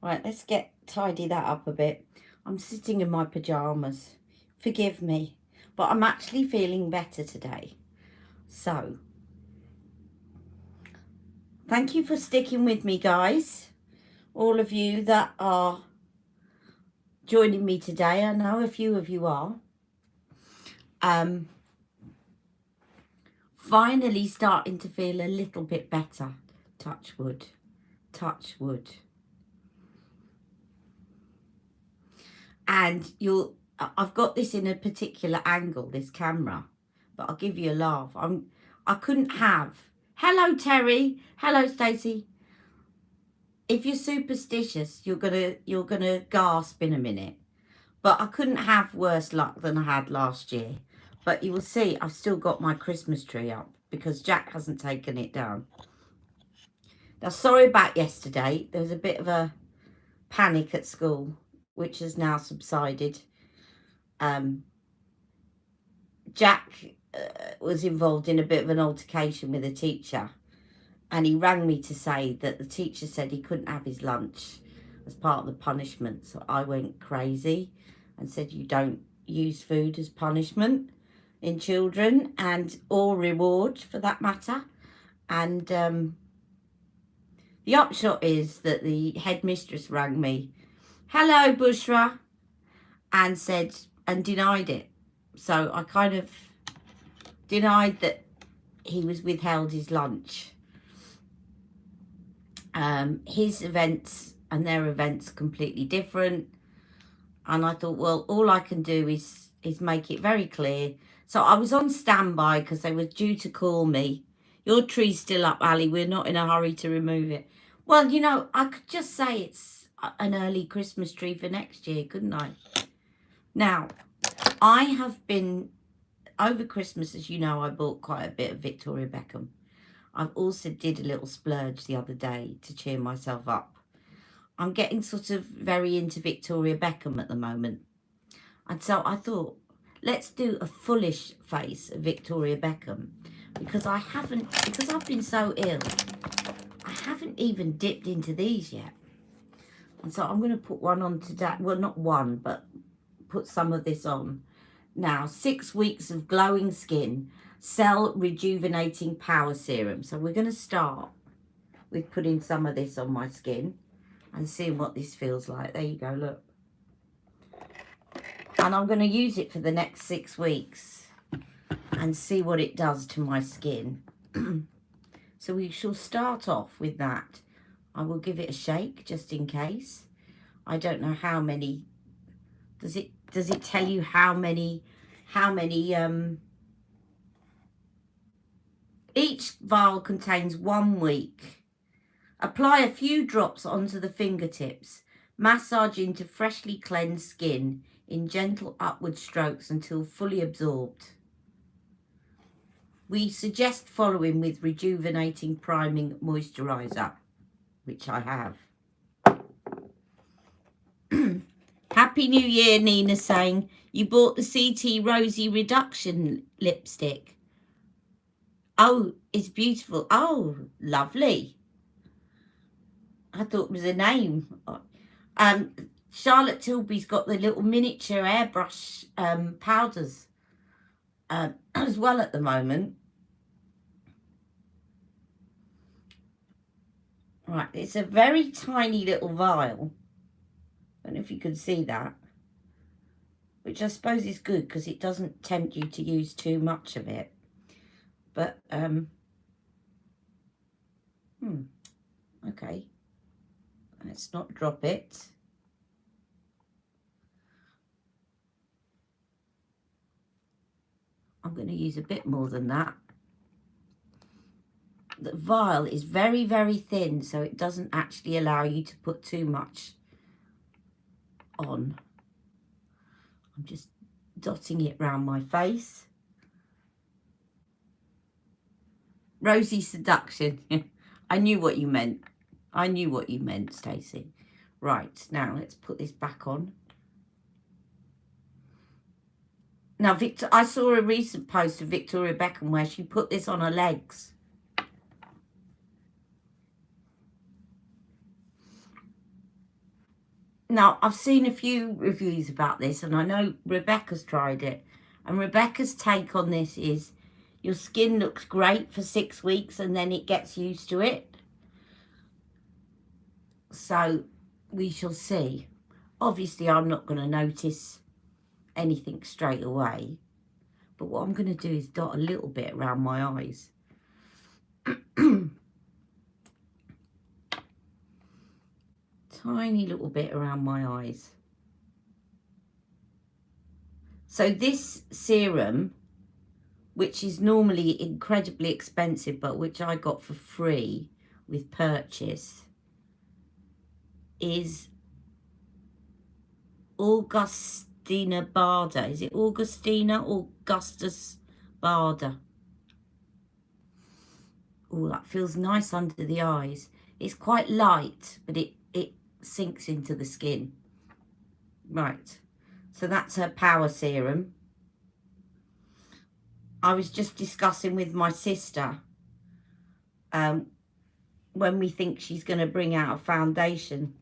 Right, let's tidy that up a bit. I'm sitting in my pajamas. Forgive me, but I'm actually feeling better today. So, thank you for sticking with me, guys. All of you that are joining me today. I know a few of you are. Finally starting to feel a little bit better. Touch wood. Touch wood. And I've got this in a particular angle, this camera, but I'll give you a laugh. I couldn't have. Hello, Terry. Hello, Stacey. If you're superstitious, you're gonna gasp in a minute. But I couldn't have worse luck than I had last year. But you will see, I've still got my Christmas tree up because Jack hasn't taken it down. Now, sorry about yesterday. There was a bit of a panic at school, which has now subsided. Jack was involved in a bit of an altercation with a teacher, and he rang me to say that the teacher said he couldn't have his lunch as part of the punishment. So I went crazy and said, you don't use food as punishment in children, and or reward for that matter. And the upshot is that the headmistress rang me, hello Bushra, and said, and denied it. So I kind of denied that he was withheld his lunch. His events and their events completely different. And I thought, well, all I can do is make it very clear. So I was on standby because they were due to call me. Your tree's still up, Ali. We're not in a hurry to remove it. Well, you know, I could just say it's an early Christmas tree for next year, couldn't I? Now, I have been, over Christmas, as you know, I bought quite a bit of Victoria Beckham. I've also did a little splurge the other day to cheer myself up. I'm getting sort of very into Victoria Beckham at the moment. And so I thought, let's do a fullish face of Victoria Beckham, because I've been so ill, I haven't even dipped into these yet. And so I'm going to put one on today. Well, not one, but put some of this on. Now, 6 weeks of glowing skin, cell rejuvenating power serum. So we're going to start with putting some of this on my skin and seeing what this feels like. There you go, look. And I'm going to use it for the next 6 weeks and see what it does to my skin. So we shall start off with that. I will give it a shake just in case. I don't know how many. Does it tell you how many each vial contains 1 week. Apply a few drops onto the fingertips. Massage into freshly cleansed skin in gentle upward strokes until fully absorbed. We suggest following with rejuvenating priming moisturizer, which I have. Happy New Year, Nina saying, you bought the CT Rosy Reduction lipstick. Oh, it's beautiful. Oh, lovely. I thought it was a name. Charlotte Tilby's got the little miniature airbrush powders as well at the moment. Right, it's a very tiny little vial. I don't know if you can see that. Which I suppose is good because it doesn't tempt you to use too much of it. But, okay. Let's not drop it. I'm going to use a bit more than that. The vial is very, very thin, so it doesn't actually allow you to put too much on. I'm just dotting it around my face. Rosy Seduction. I knew what you meant. I knew what you meant, Stacey. Right, now let's put this back on. Now, I saw a recent post of Victoria Beckham where she put this on her legs. Now, I've seen a few reviews about this, and I know Rebecca's tried it. And Rebecca's take on this is your skin looks great for 6 weeks and then it gets used to it. So we shall see. Obviously, I'm not going to notice anything straight away. But what I'm going to do is dot a little bit around my eyes. Tiny little bit around my eyes. So this serum, which is normally incredibly expensive, but which I got for free with purchase, is Augustina Bader. Is it Augustina? Augustus Bader. Oh, that feels nice under the eyes. It's quite light, but it sinks into the skin. Right. So that's her power serum. I was just discussing with my sister when we think she's going to bring out a foundation.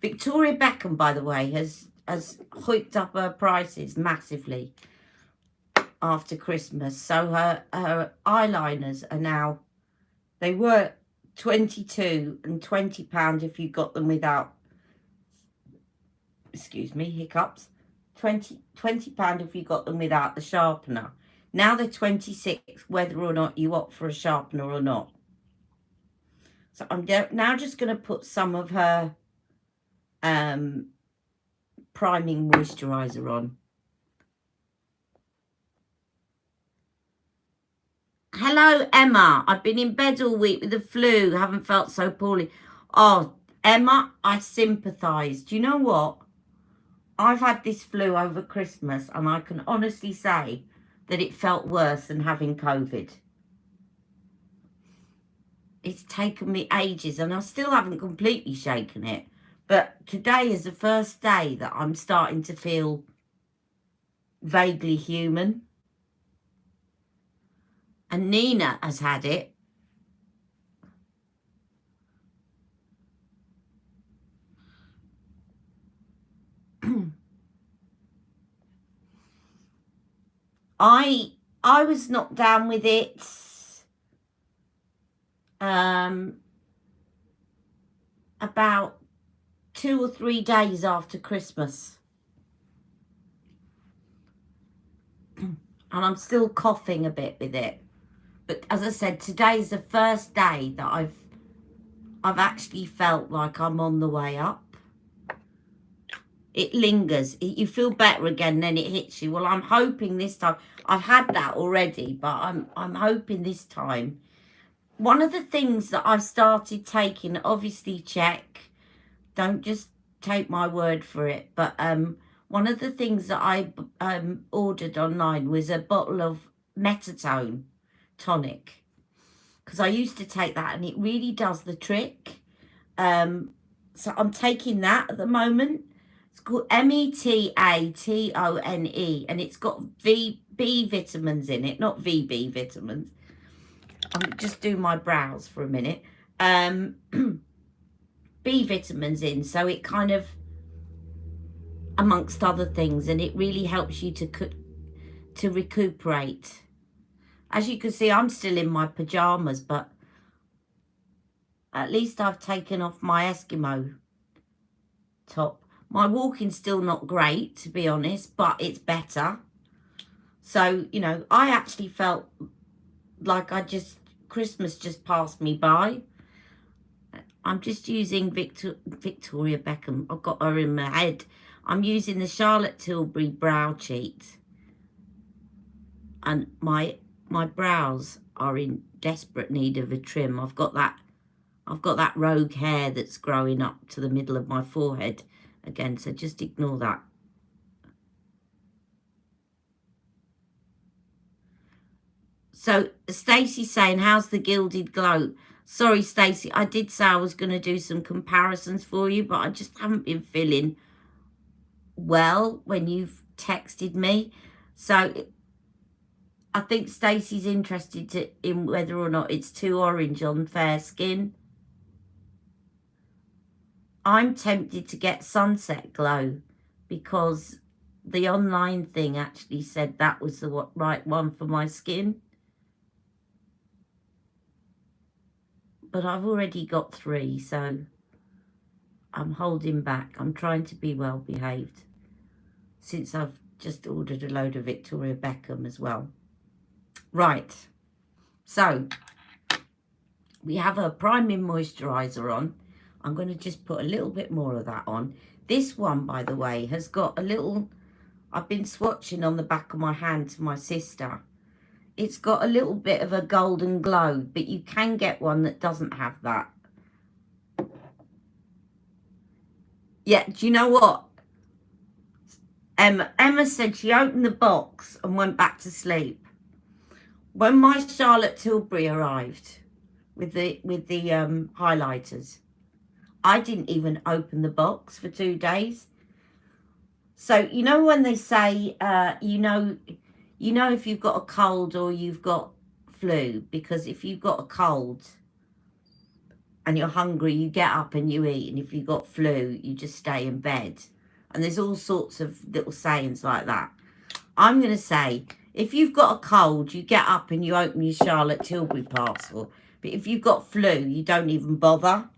Victoria Beckham, by the way, has hiked up her prices massively after Christmas. So her eyeliners are now, they were £22 and £20 if you got them without, excuse me, hiccups. £20 if you got them without the sharpener. Now they're 26, whether or not you opt for a sharpener or not. So I'm now just going to put some of her priming moisturizer on. Hello, Emma. I've been in bed all week with the flu. Haven't felt so poorly. Oh, Emma, I sympathise. Do you know what? I've had this flu over Christmas, and I can honestly say that it felt worse than having COVID. It's taken me ages, and I still haven't completely shaken it. But today is the first day that I'm starting to feel vaguely human. And Nina has had it. I was knocked down with it about 2 or 3 days after Christmas. And I'm still coughing a bit with it. But as I said, today's the first day that I've actually felt like I'm on the way up. It lingers. You feel better again, then it hits you. Well, I'm hoping this time. I've had that already, but I'm hoping this time. One of the things that I've started taking, obviously check, don't just take my word for it, but one of the things that I ordered online was a bottle of Metatone tonic, because I used to take that and it really does the trick. So I'm taking that at the moment. It's called Metatone, and it's got B vitamins in it, not VB vitamins. I'm just doing my brows for a minute. B vitamins in, so it kind of, amongst other things, and it really helps you to recuperate. As you can see, I'm still in my pajamas, but at least I've taken off my Eskimo top. My walking's still not great, to be honest, but it's better. So, you know, I actually felt like Christmas just passed me by. I'm just using Victoria Beckham. I've got her in my head. I'm using the Charlotte Tilbury Brow Cheat. And my brows are in desperate need of a trim. I've got that rogue hair that's growing up to the middle of my forehead again, so just ignore that. So Stacey's saying, how's the Gilded Glow? Sorry, Stacey, I did say I was going to do some comparisons for you, but I just haven't been feeling well when you've texted me. So I think Stacey's interested in whether or not it's too orange on fair skin. I'm tempted to get Sunset Glow because the online thing actually said that was the right one for my skin. But I've already got 3, so I'm holding back. I'm trying to be well behaved since I've just ordered a load of Victoria Beckham as well. Right, so we have a priming moisturiser on. I'm going to just put a little bit more of that on. This one, by the way, has got a little... I've been swatching on the back of my hand to my sister. It's got a little bit of a golden glow, but you can get one that doesn't have that. Yeah, do you know what? Emma said she opened the box and went back to sleep. When my Charlotte Tilbury arrived with the highlighters, I didn't even open the box for 2 days. So, you know when they say, you know if you've got a cold or you've got flu, because if you've got a cold and you're hungry, you get up and you eat, and if you've got flu, you just stay in bed. And there's all sorts of little sayings like that. I'm going to say, if you've got a cold, you get up and you open your Charlotte Tilbury parcel. But if you've got flu, you don't even bother.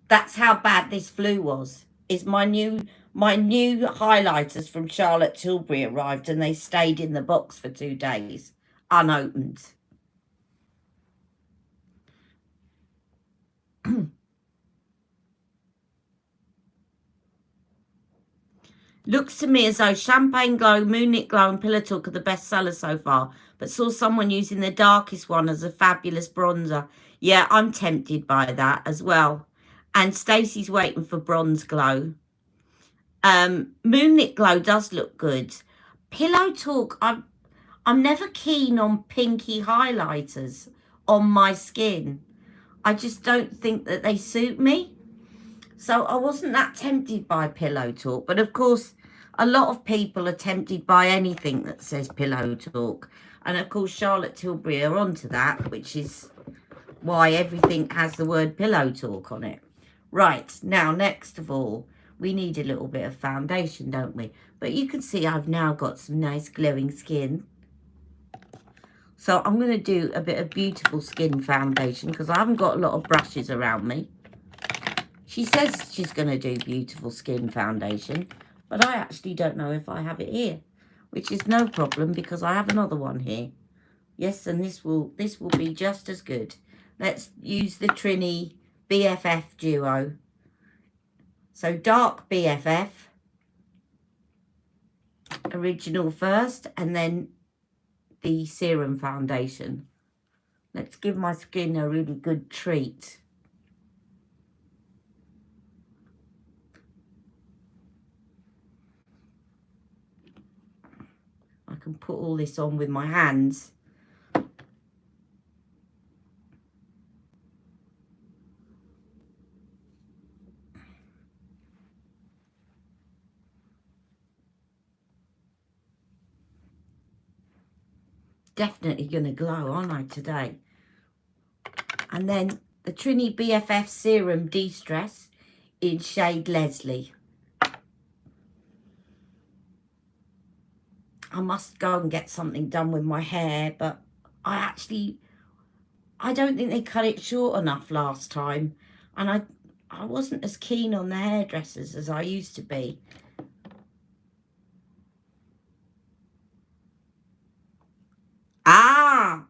That's how bad this flu was. Is my new highlighters from Charlotte Tilbury arrived and they stayed in the box for 2 days, unopened. Looks to me as though Champagne Glow, Moonlit Glow and Pillow Talk are the best sellers so far, but saw someone using the darkest one as a fabulous bronzer. Yeah, I'm tempted by that as well. And Stacey's waiting for Bronze Glow. Moonlit Glow does look good. Pillow Talk, I'm never keen on pinky highlighters on my skin. I just don't think that they suit me. So I wasn't that tempted by Pillow Talk. But of course, a lot of people are tempted by anything that says Pillow Talk. And of course, Charlotte Tilbury are onto that, which is why everything has the word Pillow Talk on it. Right, now, next of all, we need a little bit of foundation, don't we? But you can see I've now got some nice glowing skin. So I'm going to do a bit of Beautiful Skin foundation because I haven't got a lot of brushes around me. She says she's going to do Beautiful Skin foundation, but I actually don't know if I have it here, which is no problem because I have another one here. Yes, and this will be just as good. Let's use the Trini BFF Duo. So dark BFF, original first, and then the serum foundation. Let's give my skin a really good treat. I can put all this on with my hands. Definitely going to glow, aren't I, today? And then the Trini BFF Serum De-Stress in shade Leslie. I must go and get something done with my hair, but I don't think they cut it short enough last time. And I wasn't as keen on the hairdressers as I used to be. Ah,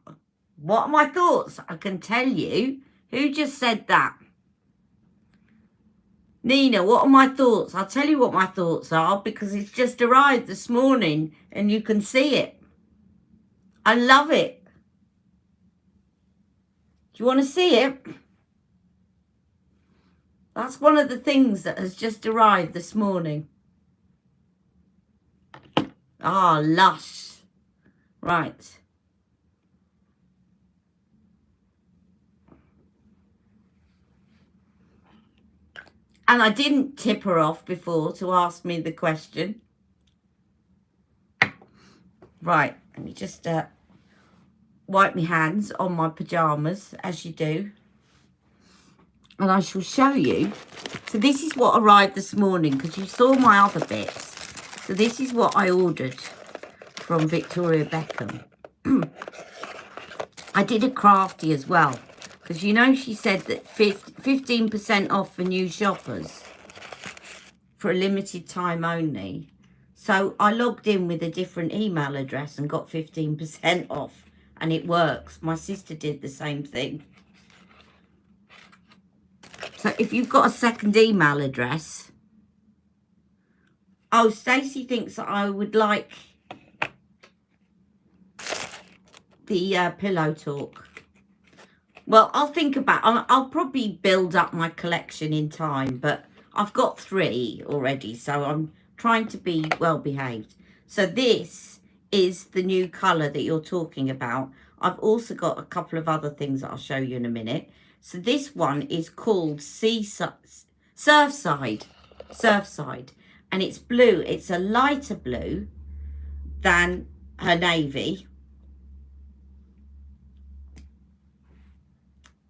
what are my thoughts? I can tell you. Who just said that? Nina, what are my thoughts? I'll tell you what my thoughts are because it's just arrived this morning and you can see it. I love it. Do you want to see it? That's one of the things that has just arrived this morning. Ah, lush. Right. And I didn't tip her off before to ask me the question. Right, let me just wipe my hands on my pyjamas, as you do. and I shall show you. So this is what arrived this morning, because you saw my other bits. So this is what I ordered from Victoria Beckham. I did a crafty as well, because you know she said that 15% off for new shoppers for a limited time only. So I logged in with a different email address and got 15% off, and it works. My sister did the same thing. So if you've got a second email address... Oh, Stacey thinks that I would like the pillow talk. Well, I'll think about... I'll probably build up my collection in time, but I've got 3 already, so I'm trying to be well behaved. So this is the new colour that you're talking about. I've also got a couple of other things that I'll show you in a minute. So this one is called Surfside. And it's blue. It's a lighter blue than her navy.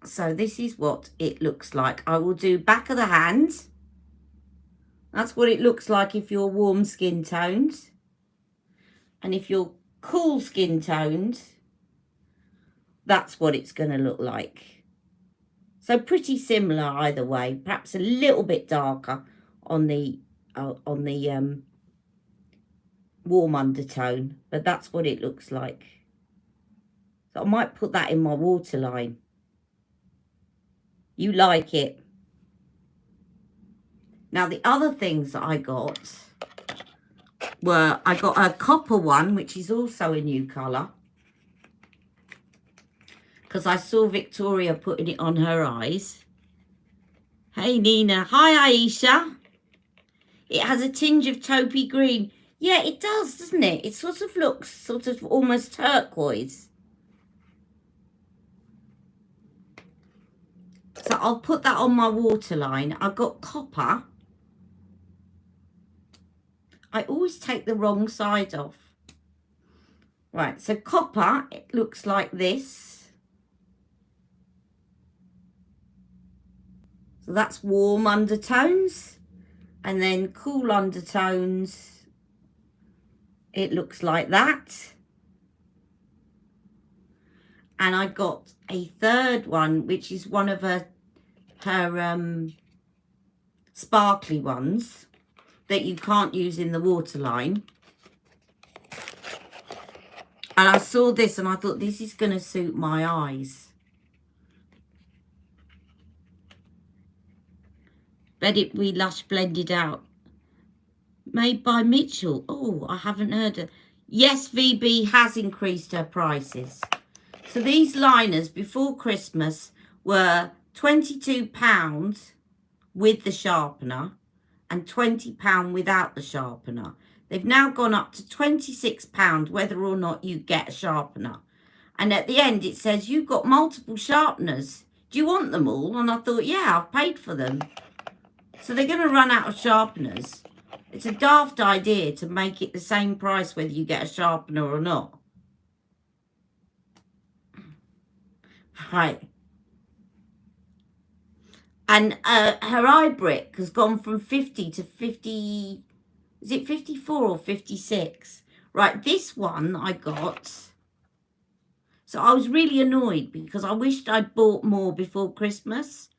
So this is what it looks like. I will do back of the hand. That's what it looks like if you're warm skin toned. And if you're cool skin toned, that's what it's going to look like. So pretty similar either way. Perhaps a little bit darker on the warm undertone, but that's what it looks like. So I might put that in my waterline. You like it. Now the other things that I got were, I got a copper one, which is also a new colour, because I saw Victoria putting it on her eyes. Hey Nina. Hi Aisha. It has a tinge of taupey green. Yeah, it does, doesn't it? It sort of looks sort of almost turquoise. So I'll put that on my waterline. I've got copper. I always take the wrong side off. Right, so copper, it looks like this. So that's warm undertones. And then cool undertones, it looks like that. And I got a third one, which is one of her sparkly ones that you can't use in the waterline. And I saw this and I thought, this is going to suit my eyes. Let It Be Lush Blended Out. Made by Mitchell. Oh, I haven't heard of... Yes, VB has increased her prices. So these liners before Christmas were £22 with the sharpener and £20 without the sharpener. They've now gone up to £26 whether or not you get a sharpener. And at the end it says, you've got multiple sharpeners. Do you want them all? And I thought, yeah, I've paid for them. So they're going to run out of sharpeners. It's a daft idea to make it the same price whether you get a sharpener or not. Right. And her eye brick has gone from 50 to 50... Is it 54 or 56? Right, this one I got. So I was really annoyed because I wished I'd bought more before Christmas.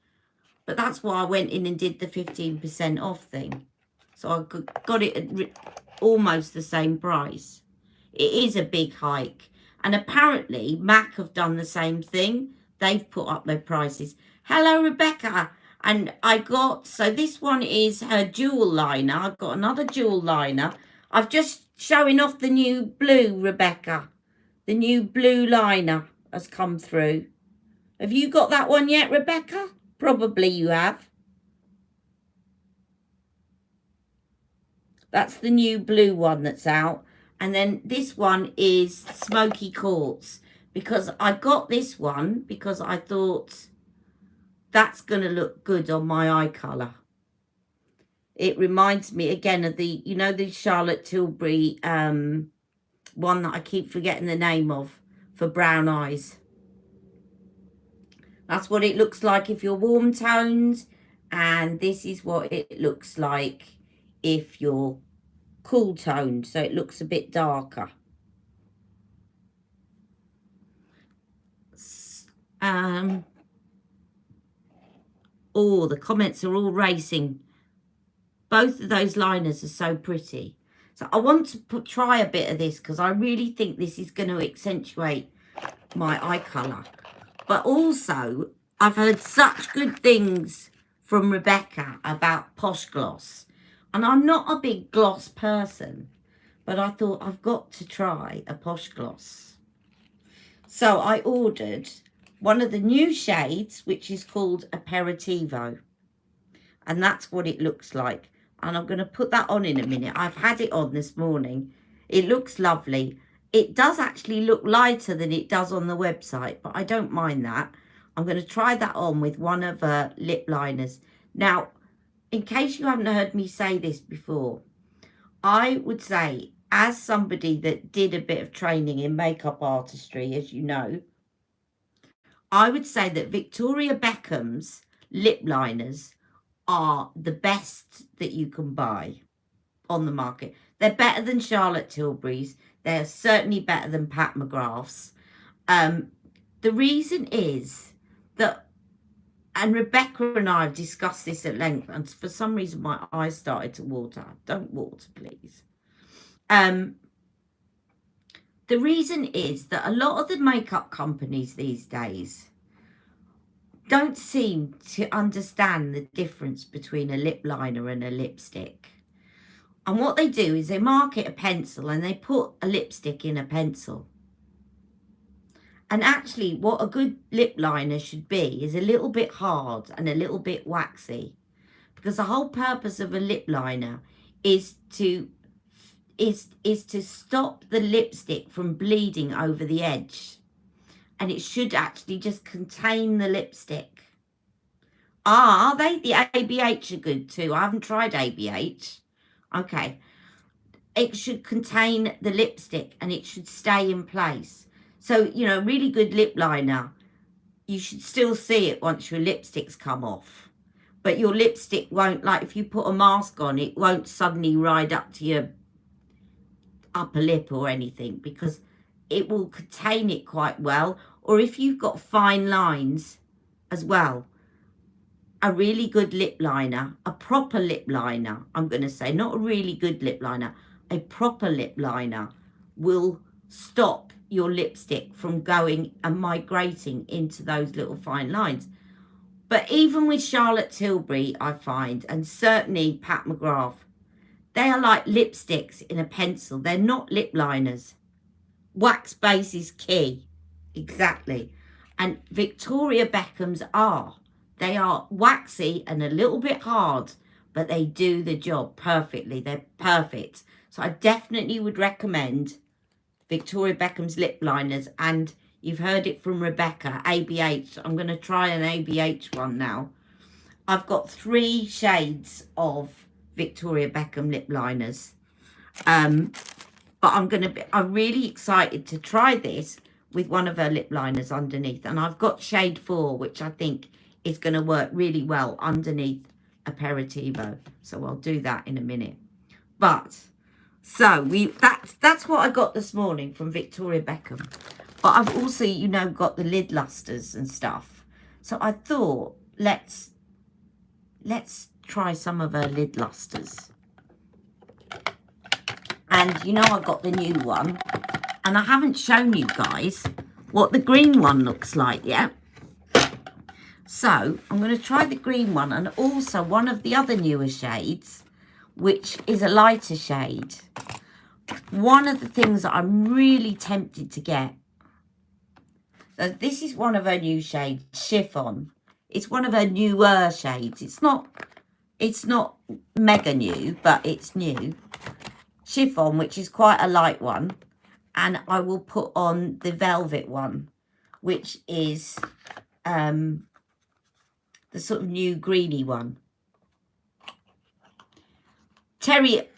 But that's why I went in and did the 15% off thing. So I got it at almost the same price. It is a big hike. And apparently MAC have done the same thing. They've put up their prices. Hello, Rebecca. And I got, so this one is her jewel liner. I've got another jewel liner. I've just showing off the new blue, Rebecca. The new blue liner has come through. Have you got that one yet, Rebecca? Probably you have. That's the new blue one that's out. And then this one is Smoky Quartz. Because I got this one because I thought that's going to look good on my eye colour. It reminds me again of the, you know, the Charlotte Tilbury one that I keep forgetting the name of for brown eyes. That's what it looks like if you're warm toned, and this is what it looks like if you're cool toned, so it looks a bit darker. Oh, the comments are all racing. Both of those liners are so pretty. So I want to try a bit of this because I really think this is going to accentuate my eye colour. But also, I've heard such good things from Rebecca about Posh Gloss. And I'm not a big gloss person, but I thought I've got to try a Posh Gloss. So I ordered one of the new shades, which is called Aperitivo. And that's what it looks like. And I'm going to put that on in a minute. I've had it on this morning. It looks lovely. It does actually look lighter than it does on the website, but I don't mind that. I'm going to try that on with one of her lip liners. Now, in case you haven't heard me say this before, I would say, as somebody that did a bit of training in makeup artistry, as you know, I would say that Victoria Beckham's lip liners are the best that you can buy on the market. They're better than Charlotte Tilbury's. They're certainly better than Pat McGrath's. The reason is that, and Rebecca and I have discussed this at length, and for some reason my eyes started to water. Don't water, please. The reason is that a lot of the makeup companies these days don't seem to understand the difference between a lip liner and a lipstick. And what they do is they market a pencil and they put a lipstick in a pencil. And actually what a good lip liner should be is a little bit hard and a little bit waxy. Because the whole purpose of a lip liner is to stop the lipstick from bleeding over the edge. And it should actually just contain the lipstick. Are they? The ABH are good too. I haven't tried ABH. Okay. It should contain the lipstick and it should stay in place. So, you know, really good lip liner, you should still see it once your lipstick's come off. But your lipstick won't, like if you put a mask on, it won't suddenly ride up to your upper lip or anything, because it will contain it quite well. Or if you've got fine lines as well, a really good lip liner, a proper lip liner, I'm going to say, not a really good lip liner, a proper lip liner will stop your lipstick from going and migrating into those little fine lines. But even with Charlotte Tilbury, I find, and certainly Pat McGrath, they are like lipsticks in a pencil. They're not lip liners. Wax base is key. Exactly. And Victoria Beckham's are. They are waxy and a little bit hard, but they do the job perfectly. They're perfect. So I definitely would recommend Victoria Beckham's lip liners. And you've heard it from Rebecca, ABH. I'm going to try an ABH one now. I've got 3 shades of Victoria Beckham lip liners. But I'm really excited to try this with one of her lip liners underneath. And I've got shade 4, which I think is going to work really well underneath Aperitivo. So I'll do that in a minute. But, so that's what I got this morning from Victoria Beckham. But I've also, you know, got the lid lusters and stuff. So I thought, let's try some of her lid lusters. And you know I got the new one. And I haven't shown you guys what the green one looks like yet. So I'm going to try the green one and also one of the other newer shades, which is a lighter shade. One of the things that I'm really tempted to get. So this is one of her new shades, Chiffon. It's one of her newer shades. It's not mega new, but it's new. Chiffon, which is quite a light one. And I will put on the velvet one, which is the sort of new greeny one. Terry,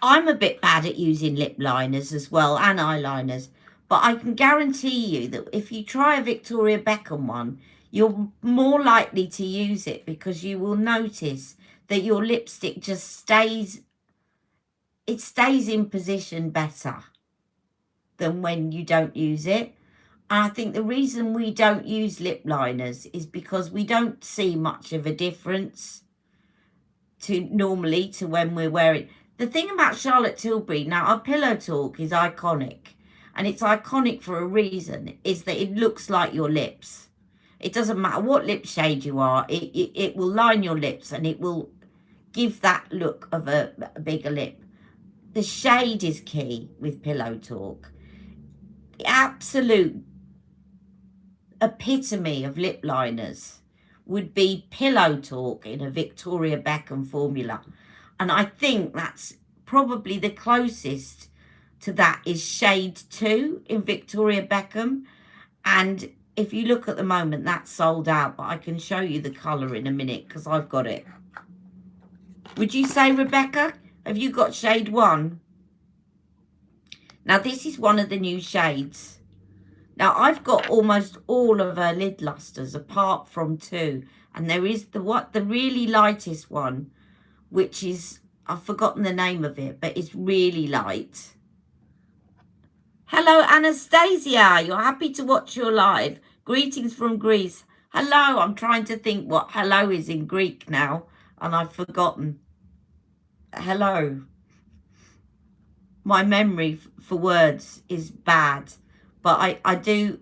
I'm a bit bad at using lip liners as well and eyeliners, But I can guarantee you that if you try a Victoria Beckham one, you're more likely to use it because you will notice that your lipstick just stays in position better than when you don't use it. And I think the reason we don't use lip liners is because we don't see much of a difference normally to when we're wearing. The thing about Charlotte Tilbury, now our Pillow Talk is iconic, and it's iconic for a reason, is that it looks like your lips. It doesn't matter what lip shade you are, it will line your lips and it will give that look of a bigger lip. The shade is key with Pillow Talk. The absolute epitome of lip liners would be Pillow Talk in a Victoria Beckham formula. And I think that's probably the closest to that is shade 2 in Victoria Beckham. And if you look at the moment, that's sold out, but I can show you the colour in a minute because I've got it. Would you say, Rebecca, have you got shade 1? Now, this is one of the new shades. Now, I've got almost all of her lid lusters apart from 2. And there is the really lightest one, which is, I've forgotten the name of it, but it's really light. Hello, Anastasia. You're happy to watch your live. Greetings from Greece. Hello. I'm trying to think what hello is in Greek now, and I've forgotten. Hello. My memory for words is bad, but I did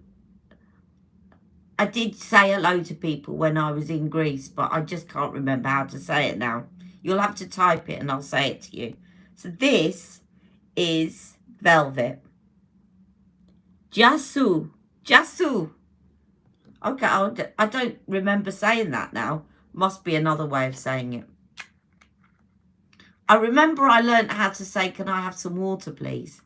say hello to people when I was in Greece, but I just can't remember how to say it now. You'll have to type it and I'll say it to you. So this is Velvet. Jasu. Okay, I don't remember saying that now. Must be another way of saying it. I remember I learned how to say, can I have some water, please?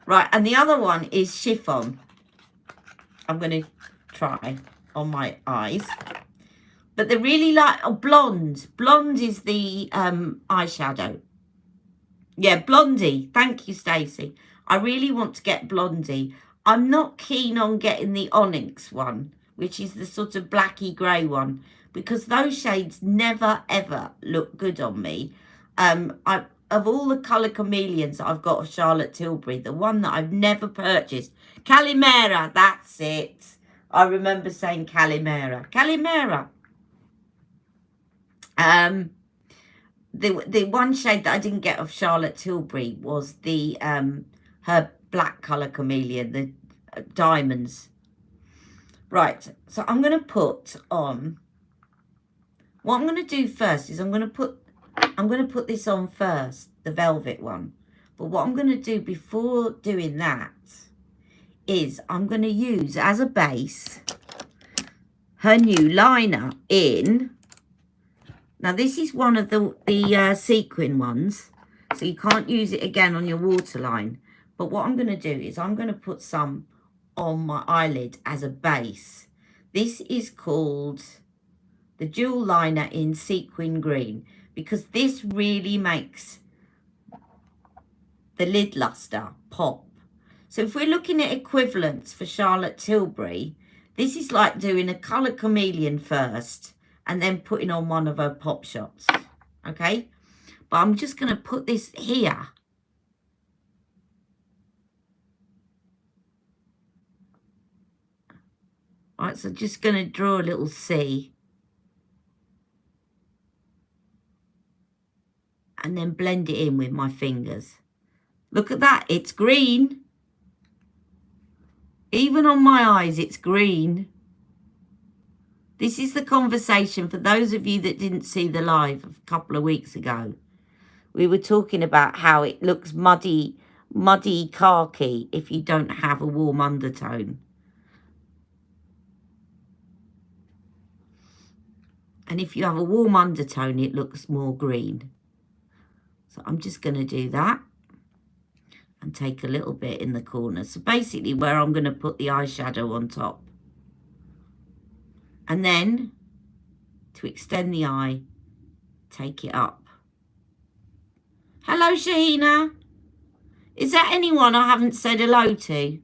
Right, and the other one is Chiffon. I'm going to try on my eyes. But they're really like Blonde. Blonde is the eyeshadow. Yeah, Blondie. Thank you, Stacey. I really want to get Blondie. I'm not keen on getting the Onyx one, which is the sort of blacky grey one, because those shades never, ever look good on me. Of all the colour chameleons I've got of Charlotte Tilbury, the one that I've never purchased, Calimera, that's it. I remember saying Calimera. Calimera. The one shade that I didn't get of Charlotte Tilbury was the her black colour chameleon, the diamonds. Right, so I'm going to put on. What I'm going to do first is I'm going to put this on first, the velvet one. But what I'm going to do before doing that is I'm going to use as a base her new liner in. Now, this is one of the sequin ones, so you can't use it again on your waterline. But what I'm going to do is I'm going to put some on my eyelid as a base. This is called the Jewel Liner in Sequin Green, because this really makes the lid luster pop. So if we're looking at equivalents for Charlotte Tilbury, this is like doing a colour chameleon first and then putting on one of her pop shots, okay? But I'm just going to put this here. All right, so just going to draw a little C. And then blend it in with my fingers. Look at that, it's green. Even on my eyes, it's green. This is the conversation for those of you that didn't see the live a couple of weeks ago. We were talking about how it looks muddy khaki if you don't have a warm undertone. And if you have a warm undertone, it looks more green. So I'm just going to do that and take a little bit in the corner. So basically where I'm going to put the eyeshadow on top. And then to extend the eye, take it up. Hello, Shahina. Is there anyone I haven't said hello to?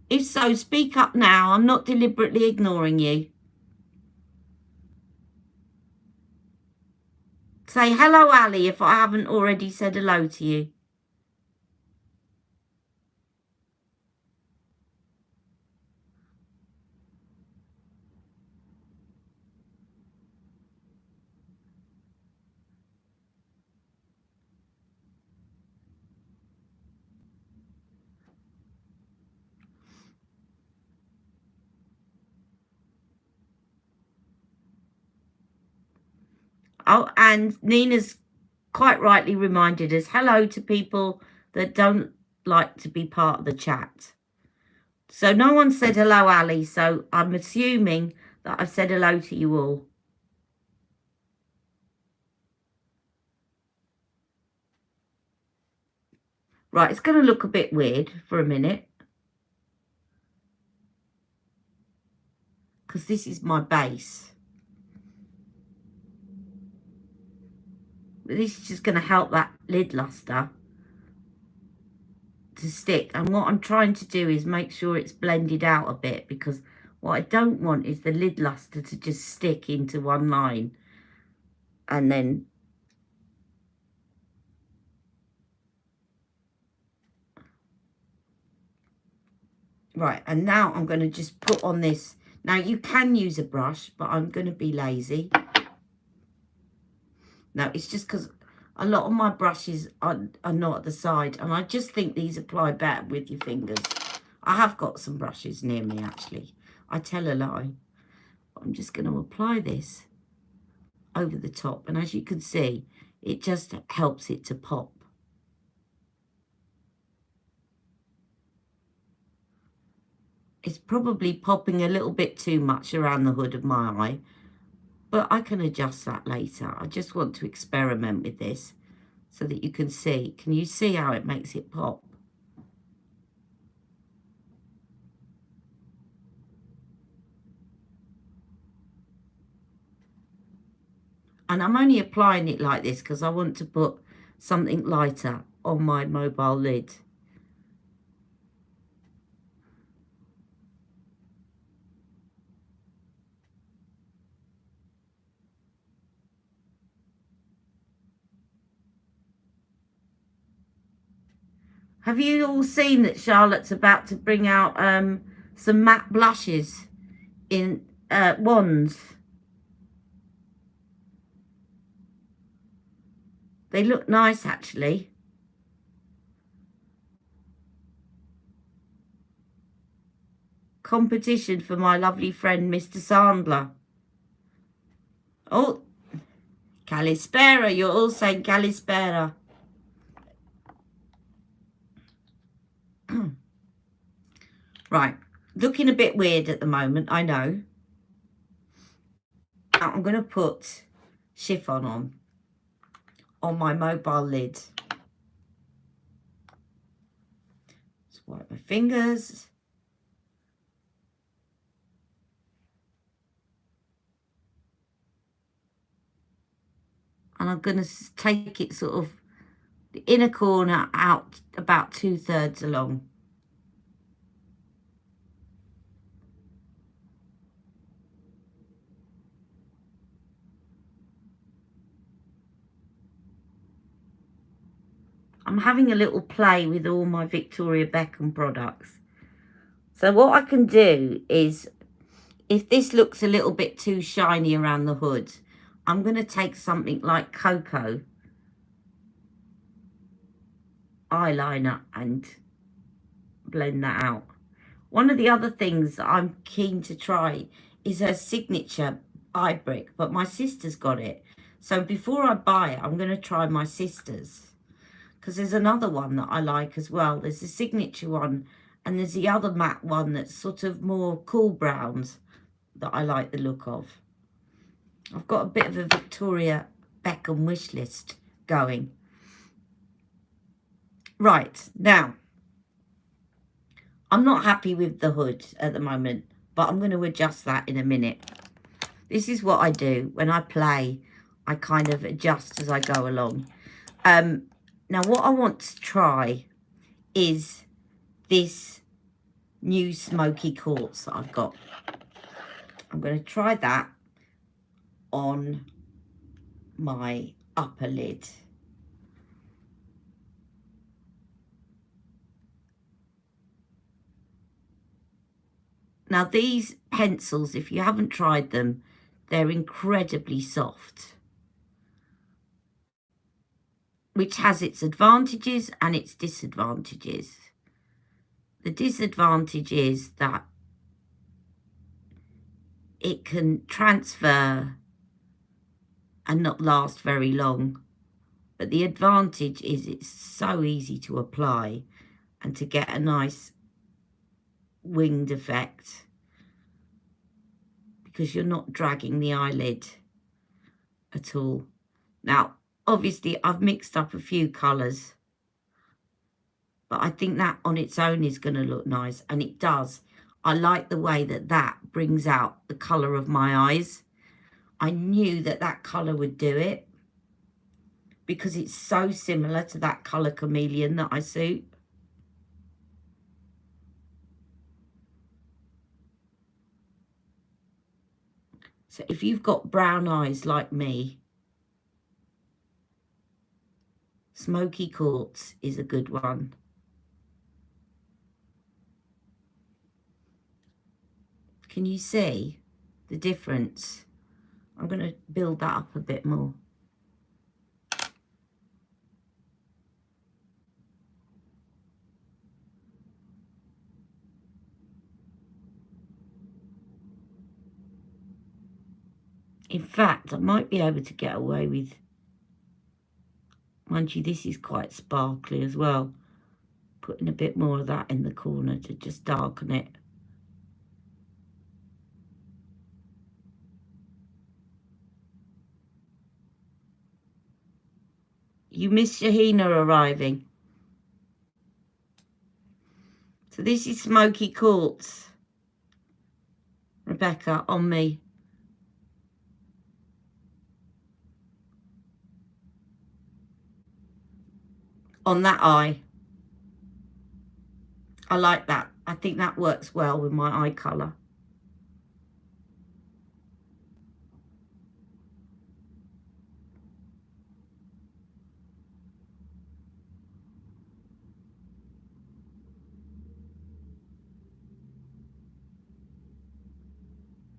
If so, speak up now. I'm not deliberately ignoring you. Say hello, Ali, if I haven't already said hello to you. Oh, and Nina's quite rightly reminded us, hello to people that don't like to be part of the chat. So no one said hello, Ali, so I'm assuming that I've said hello to you all. Right, it's going to look a bit weird for a minute, because this is my base. But this is just going to help that lid luster to stick. And what I'm trying to do is make sure it's blended out a bit, because what I don't want is the lid luster to just stick into one line and then right. And now I'm going to just put on this. Now you can use a brush, but I'm going to be lazy. Now it's just because a lot of my brushes are not at the side, and I just think these apply better with your fingers. I have got some brushes near me, actually. I tell a lie. I'm just going to apply this over the top, and as you can see, it just helps it to pop. It's probably popping a little bit too much around the hood of my eye, but I can adjust that later. I just want to experiment with this so that you can see. Can you see how it makes it pop? And I'm only applying it like this because I want to put something lighter on my mobile lid. Have you all seen that Charlotte's about to bring out some matte blushes in wands? They look nice, actually. Competition for my lovely friend, Mr. Sandler. Oh, Kalispera. You're all saying Kalispera. Right. Looking a bit weird at the moment, I know. Now I'm going to put chiffon on my mobile lid. Just wipe my fingers. And I'm going to take it sort of the inner corner out about 2/3 along. I'm having a little play with all my Victoria Beckham products. So what I can do is, if this looks a little bit too shiny around the hood, I'm going to take something like Cocoa eyeliner and blend that out. One of the other things that I'm keen to try is her signature eye brick, but my sister's got it. So before I buy it, I'm going to try my sister's, because there's another one that I like as well. There's the signature one, and there's the other matte one that's sort of more cool browns that I like the look of. I've got a bit of a Victoria Beckham wish list going. Right, now, I'm not happy with the hood at the moment, but I'm going to adjust that in a minute. This is what I do when I play. I kind of adjust as I go along. Now, what I want to try is this new smoky quartz that I've got. I'm going to try that on my upper lid. Now these pencils, if you haven't tried them, they're incredibly soft, which has its advantages and its disadvantages. The disadvantage is that it can transfer and not last very long. But the advantage is it's so easy to apply and to get a nice winged effect because you're not dragging the eyelid at all. Now, obviously, I've mixed up a few colours, but I think that on its own is going to look nice, and it does. I like the way that that brings out the colour of my eyes. I knew that that colour would do it because it's so similar to that colour Chameleon that I suit. So if you've got brown eyes like me, Smoky Quartz is a good one. Can you see the difference? I'm going to build that up a bit more. In fact, I might be able to get away with, mind you, this is quite sparkly as well, putting a bit more of that in the corner to just darken it. You miss Shahina arriving. So this is Smoky Quartz, Rebecca, on me. On that eye. I like that. I think that works well with my eye colour.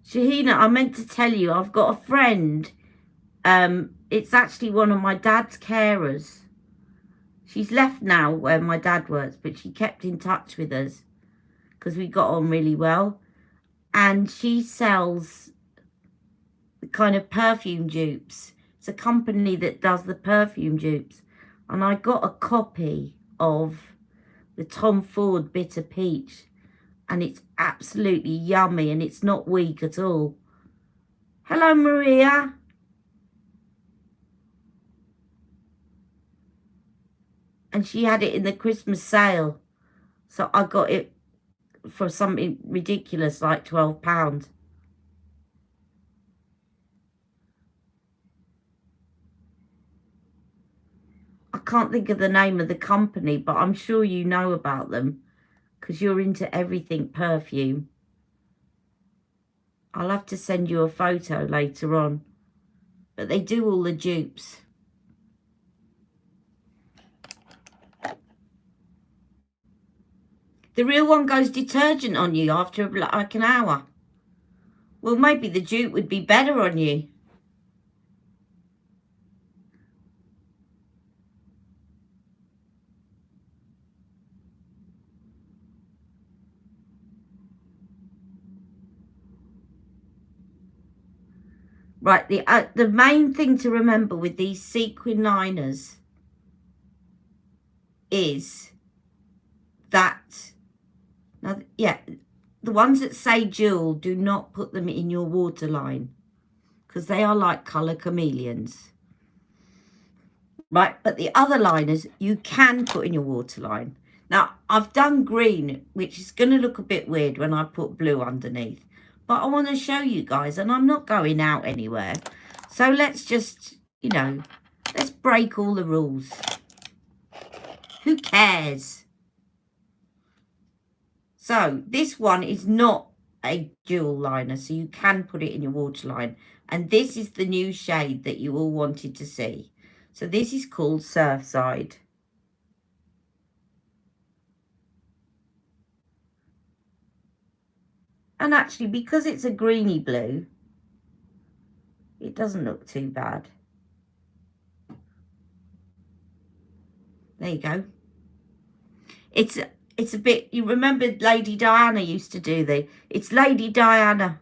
Shahina, I meant to tell you, I've got a friend. It's actually one of my dad's carers. She's left now where my dad works, but she kept in touch with us because we got on really well. And she sells the kind of perfume dupes. It's a company that does the perfume dupes. And I got a copy of the Tom Ford Bitter Peach. And it's absolutely yummy and it's not weak at all. Hello, Maria. And she had it in the Christmas sale. So I got it for something ridiculous like £12. I can't think of the name of the company, but I'm sure you know about them because you're into everything perfume. I'll have to send you a photo later on. But they do all the dupes. The real one goes detergent on you after like an hour. Well, maybe the dupe would be better on you. Right, the main thing to remember with these sequin liners is that, now, yeah, the ones that say jewel, do not put them in your waterline because they are like colour chameleons. Right, but the other liners you can put in your waterline. Now, I've done green, which is going to look a bit weird when I put blue underneath. But I want to show you guys, and I'm not going out anywhere. So let's just, you know, let's break all the rules. Who cares? So this one is not a dual liner, so you can put it in your waterline. And this is the new shade that you all wanted to see. So this is called Surfside. And actually, because it's a greeny blue, it doesn't look too bad. There you go. It's a bit, you remember Lady Diana used to do it's Lady Diana.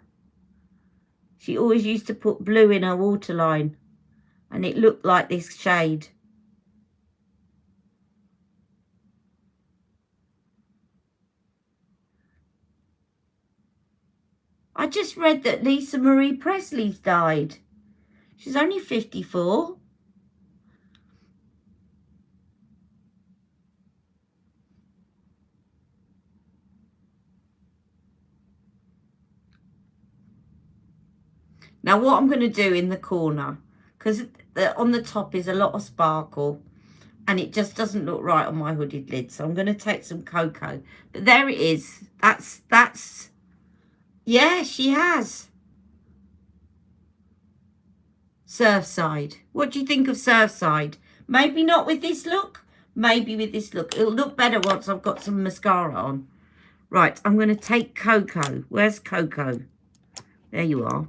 She always used to put blue in her waterline, and it looked like this shade. I just read that Lisa Marie Presley's died. She's only 54. Now what I'm going to do in the corner, because on the top is a lot of sparkle, and it just doesn't look right on my hooded lid. So I'm going to take some cocoa. But there it is. That's, yeah, she has. Surfside. What do you think of Surfside? Maybe not with this look. Maybe with this look. It'll look better once I've got some mascara on. Right, I'm going to take Cocoa. Where's Cocoa? There you are.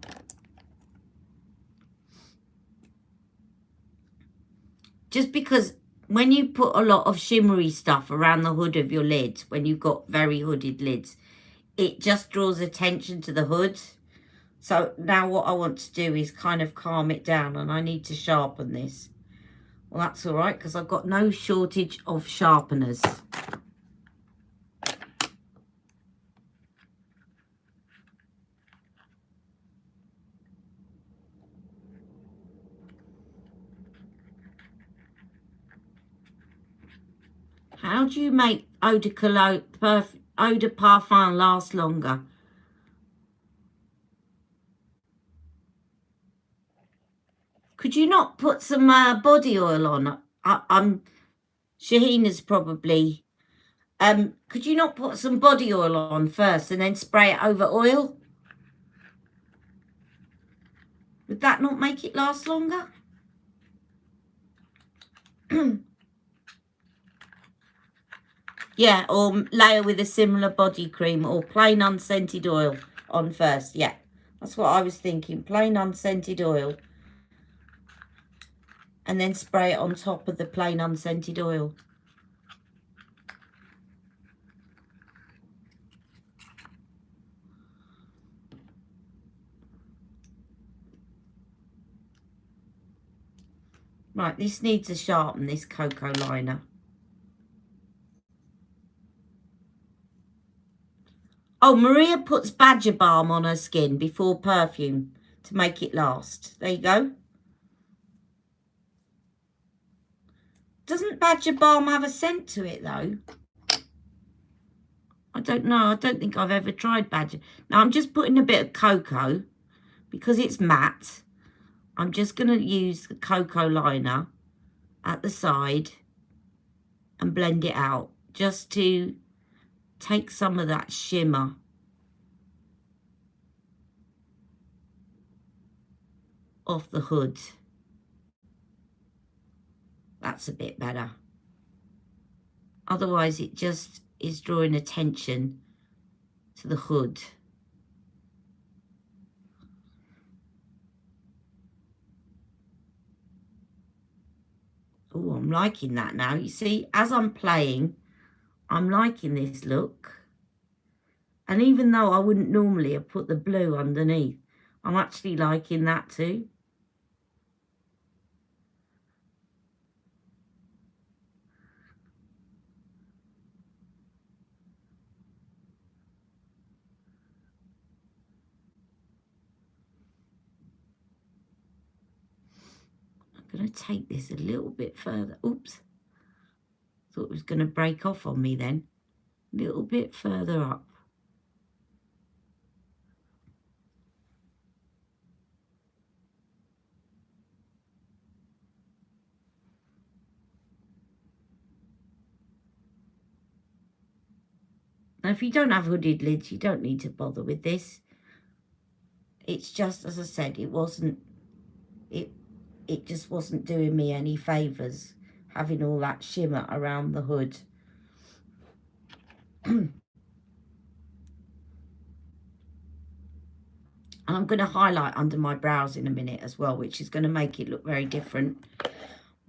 Just because when you put a lot of shimmery stuff around the hood of your lid, when you've got very hooded lids, it just draws attention to the hood. So now what I want to do is kind of calm it down, and I need to sharpen this. Well, that's all right, because I've got no shortage of sharpeners. How do you make eau de parfum last longer? Could you not put some body oil on? Shahina's probably. Could you not put some body oil on first and then spray it over oil? Would that not make it last longer? Yeah, or layer with a similar body cream, or plain unscented oil on first. Yeah, that's what I was thinking. Plain unscented oil. And then spray it on top of the plain unscented oil. Right, this needs to sharpen, this cocoa liner. Oh, Maria puts badger balm on her skin before perfume to make it last. There you go. Doesn't badger balm have a scent to it, though? I don't know. I don't think I've ever tried badger. Now, I'm just putting a bit of cocoa because it's matte. I'm just going to use the cocoa liner at the side and blend it out just to take some of that shimmer off the hood. That's a bit better. Otherwise, it just is drawing attention to the hood. Oh, I'm liking that now. You see, as I'm playing, I'm liking this look. And even though I wouldn't normally have put the blue underneath, I'm actually liking that too. I'm going to take this a little bit further. Oops. Thought it was going to break off on me then. A little bit further up. Now, if you don't have hooded lids, you don't need to bother with this. It's just, as I said, it just wasn't doing me any favours having all that shimmer around the hood. And I'm going to highlight under my brows in a minute as well, which is going to make it look very different.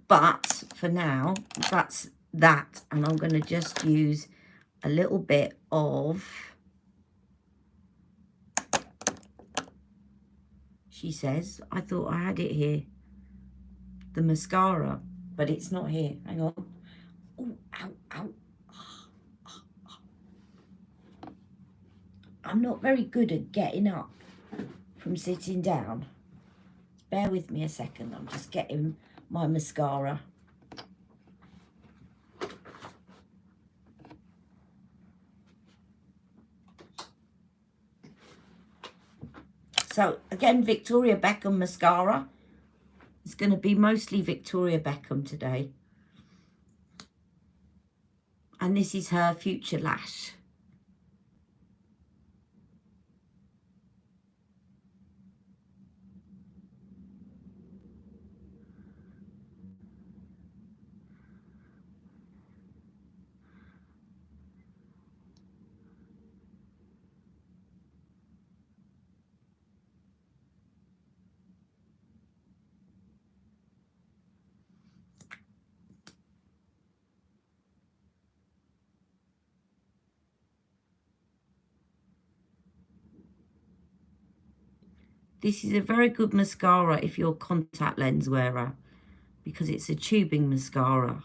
But for now, that's that. And I'm going to just use a little bit of, she says, I thought I had it here, the mascara, but it's not here. Hang on. Oh, ow, ow. I'm not very good at getting up from sitting down. Bear with me a second. I'm just getting my mascara. So again, Victoria Beckham mascara. It's going to be mostly Victoria Beckham today. And this is her Future Lash. This is a very good mascara if you're a contact lens wearer, because it's a tubing mascara.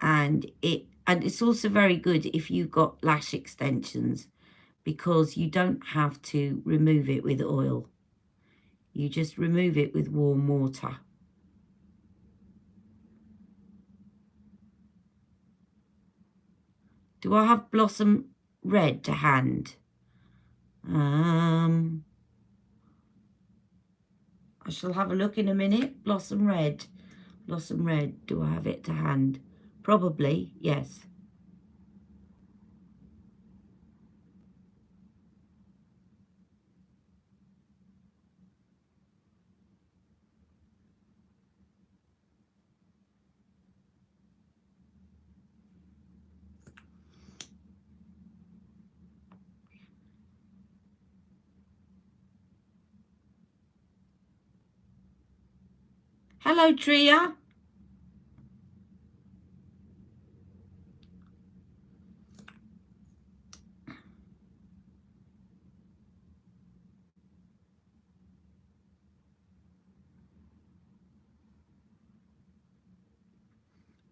And it's also very good if you've got lash extensions, because you don't have to remove it with oil. You just remove it with warm water. Do I have Blossom Red to hand? I shall have a look in a minute. Blossom Red. Blossom Red. Do I have it to hand? Probably, yes. Hello, Tria.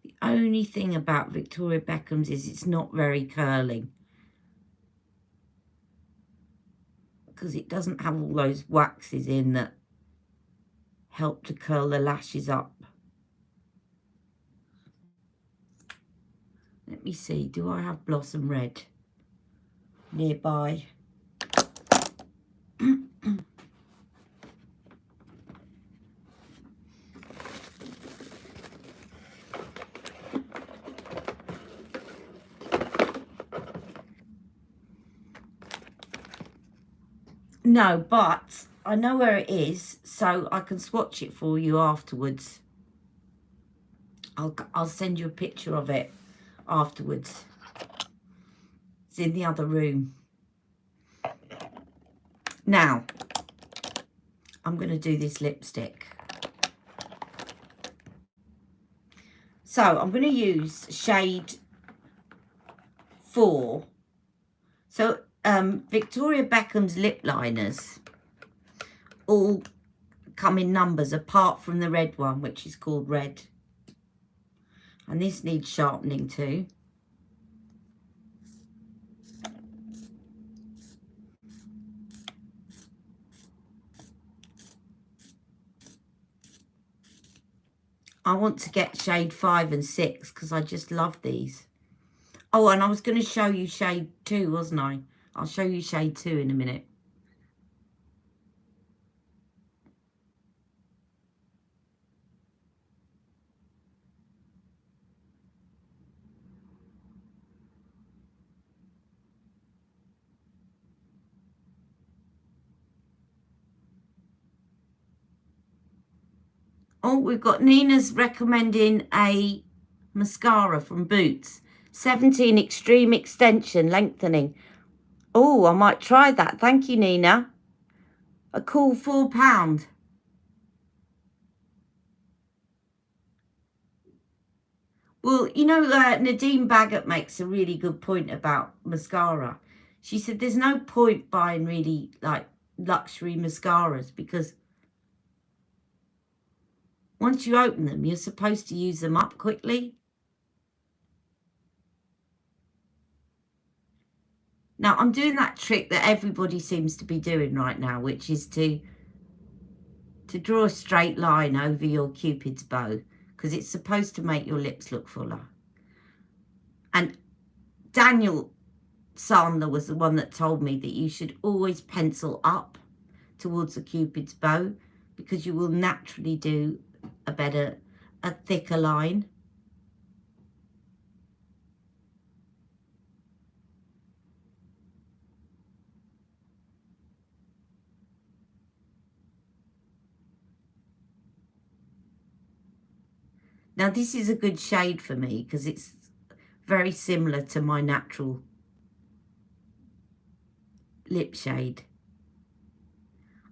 The only thing about Victoria Beckham's is it's not very curling, because it doesn't have all those waxes in that help to curl the lashes up. Let me see, do I have Blossom Red nearby? No, but I know where it is, so I can swatch it for you afterwards. I'll send you a picture of it afterwards. It's in the other room. Now, I'm going to do this lipstick. So I'm going to use shade 4. So Victoria Beckham's lip liners all come in numbers apart from the red one, which is called Red. And this needs sharpening too. I want to get shade 5 and 6 because I just love these. Oh, and I was going to show you shade 2, wasn't I? I'll show you shade 2 in a minute. Oh, we've got Nina's recommending a mascara from Boots. 17 Extreme Extension Lengthening. Oh, I might try that. Thank you, Nina. A cool £4. Well, you know, Nadine Baggett makes a really good point about mascara. She said there's no point buying really, like, luxury mascaras because once you open them, you're supposed to use them up quickly. Now, I'm doing that trick that everybody seems to be doing right now, which is to draw a straight line over your Cupid's bow, because it's supposed to make your lips look fuller. And Daniel Sandler was the one that told me that you should always pencil up towards the Cupid's bow, because you will naturally do a thicker line. Now, this is a good shade for me because it's very similar to my natural lip shade.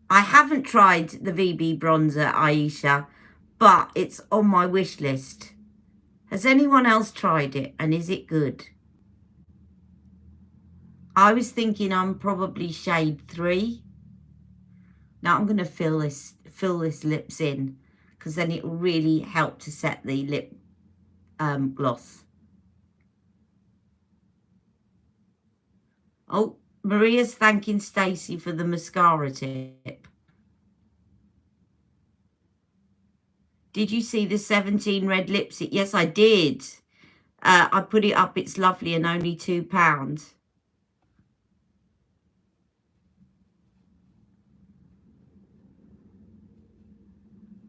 I haven't tried the VB bronzer, Aisha, but it's on my wish list. Has anyone else tried it, and is it good? I was thinking I'm probably shade 3. Now I'm going to fill this lips in, because then it will really help to set the lip gloss. Oh, Maria's thanking Stacey for the mascara tip. Did you see the 17 red lipstick? Yes, I did. I put it up. It's lovely and only £2.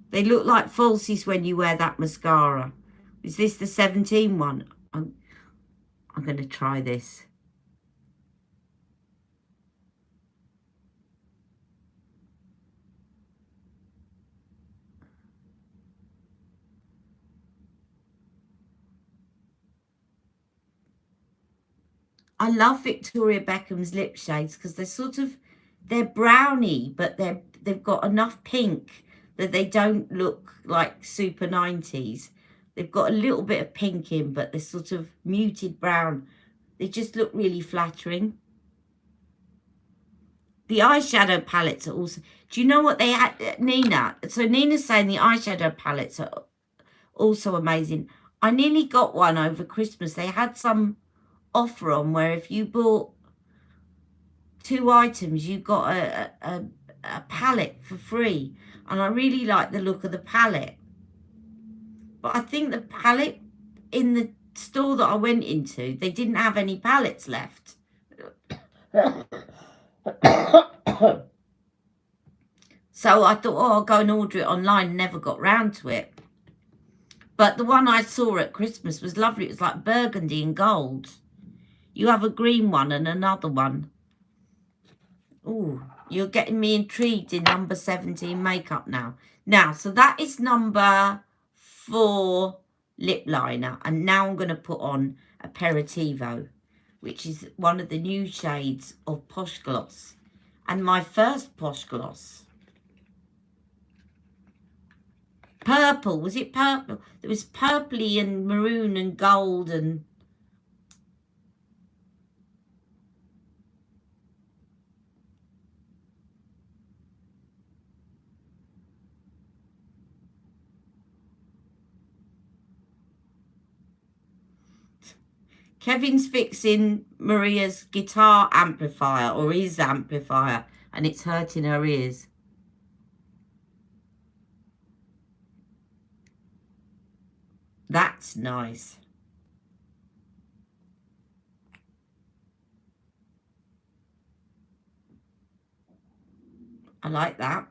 They look like falsies when you wear that mascara. Is this the 17 one? I'm going to try this. I love Victoria Beckham's lip shades because they're browny, but they've got enough pink that they don't look like super 90s. They've got a little bit of pink in, but they're sort of muted brown. They just look really flattering. The eyeshadow palettes are also... Do you know what they had, Nina? So Nina's saying the eyeshadow palettes are also amazing. I nearly got one over Christmas. They had some offer on where if you bought 2 items, you got a palette for free. And I really like the look of the palette. But I think the palette in the store that I went into, they didn't have any palettes left. So I thought, oh, I'll go and order it online. Never got round to it. But the one I saw at Christmas was lovely. It was like burgundy and gold. You have a green one and another one. Oh, you're getting me intrigued in number 17 makeup now. Now, so that is number 4 lip liner. And now I'm going to put on Aperitivo, which is one of the new shades of Posh Gloss. And my first Posh Gloss. Purple. Was it purple? There was purpley and maroon and gold and... Kevin's fixing Maria's guitar amplifier, or his amplifier, and it's hurting her ears. That's nice. I like that.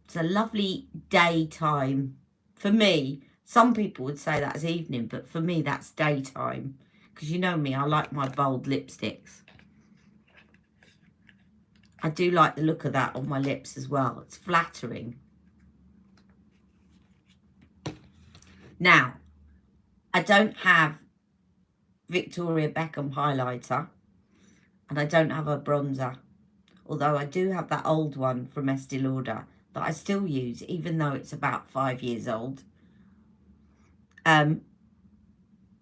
It's a lovely daytime for me. Some people would say that's evening, but for me that's daytime. Because you know me, I like my bold lipsticks. I do like the look of that on my lips as well. It's flattering. Now, I don't have Victoria Beckham highlighter, and I don't have a bronzer, although I do have that old one from Estee Lauder that I still use, even though it's about 5 years old. No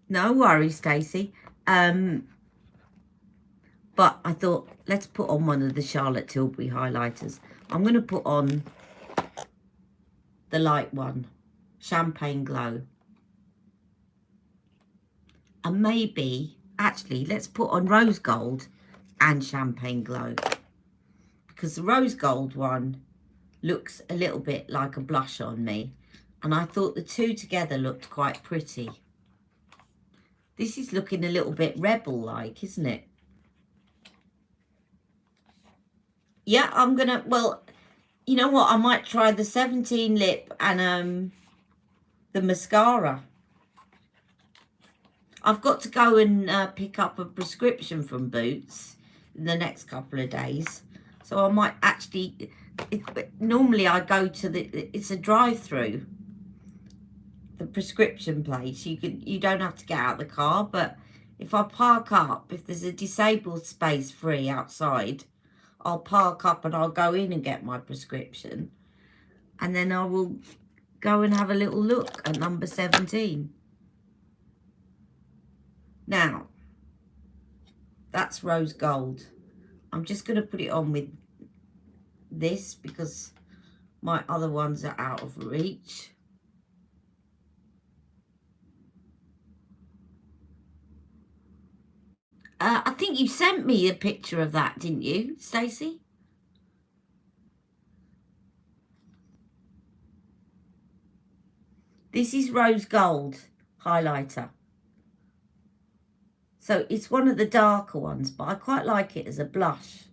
worries, Stacey. But I thought, let's put on one of the Charlotte Tilbury highlighters. I'm going to put on the light one, Champagne Glow. And maybe, actually, let's put on Rose Gold and Champagne Glow. Because the Rose Gold one looks a little bit like a blush on me. And I thought the two together looked quite pretty. This is looking a little bit rebel-like, isn't it? Yeah, I'm going to, well, you know what? I might try the 17 lip and the mascara. I've got to go and pick up a prescription from Boots in the next couple of days. So I might actually, normally I go to it's a drive-through, the prescription place. You don't have to get out of the car, but if I park up, if there's a disabled space free outside, I'll park up and I'll go in and get my prescription. And then I will go and have a little look at number 17. Now, that's Rose Gold. I'm just going to put it on with this because my other ones are out of reach. I think you sent me a picture of that, didn't you, Stacey? This is Rose Gold highlighter. So it's one of the darker ones, but I quite like it as a blush.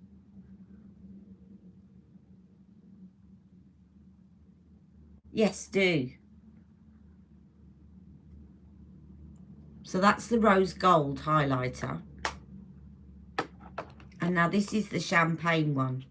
Yes, do. So that's the Rose Gold highlighter. And now this is the Champagne one.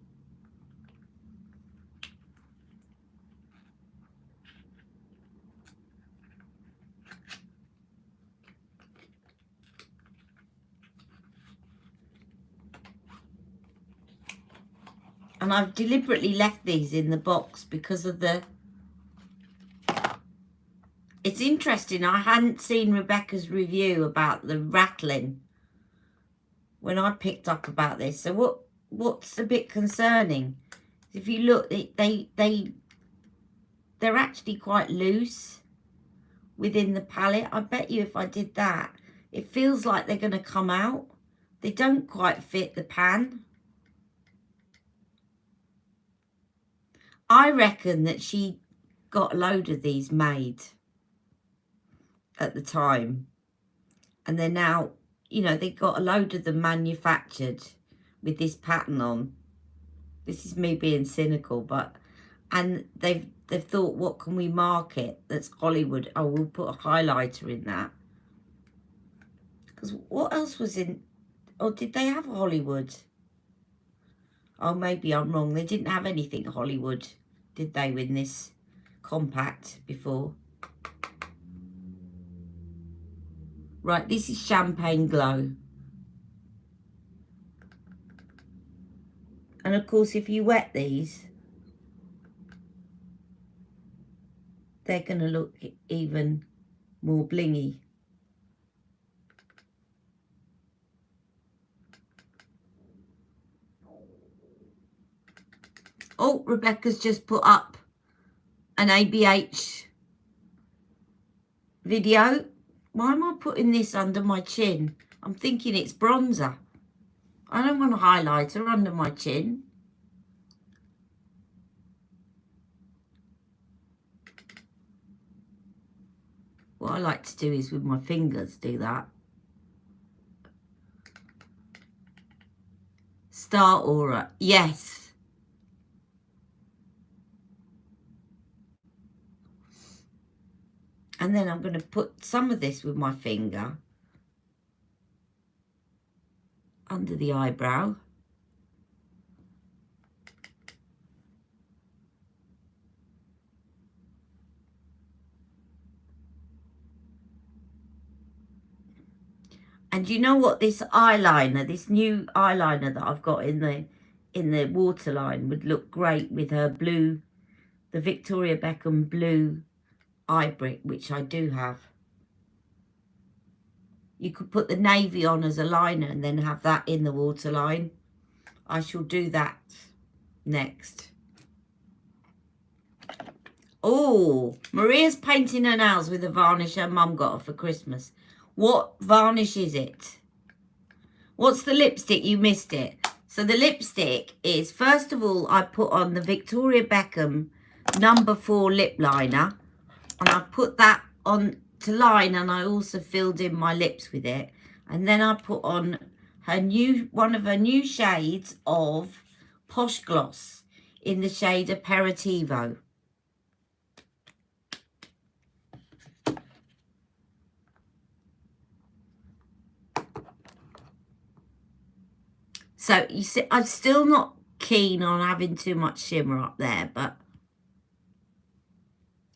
And I've deliberately left these in the box because of the... It's interesting, I hadn't seen Rebecca's review about the rattling when I picked up about this. So what's a bit concerning? If you look, they're actually quite loose within the palette. I bet you if I did that, it feels like they're going to come out. They don't quite fit the pan. I reckon that she got a load of these made at the time, and they're now, you know, they got a load of them manufactured with this pattern on. This is me being cynical, but and they've thought, what can we market that's Hollywood? Oh, we'll put a highlighter in that. Because what else was in? Oh, did they have Hollywood? Oh, maybe I'm wrong. They didn't have anything Hollywood, did they, with this compact before? Right, this is Champagne Glow. And of course, if you wet these, they're going to look even more blingy. Oh, Rebecca's just put up an ABH video. Why am I putting this under my chin? I'm thinking it's bronzer. I don't want a highlighter under my chin. What I like to do is with my fingers do that. Star Aura, yes. And then I'm going to put some of this with my finger under the eyebrow. And you know what? This eyeliner, this new eyeliner that I've got in the waterline would look great with her blue, the Victoria Beckham blue eye brick, which I do have. You could put the navy on as a liner and then have that in the waterline. I shall do that next. Oh, Maria's painting her nails with a varnish her mum got her for Christmas. What varnish is it? What's the lipstick? You missed it. So the lipstick is, first of all, I put on the Victoria Beckham No. 4 lip liner. And I put that on to line, and I also filled in my lips with it. And then I put on one of her new shades of Posh Gloss in the shade Aperitivo. So you see, I'm still not keen on having too much shimmer up there, but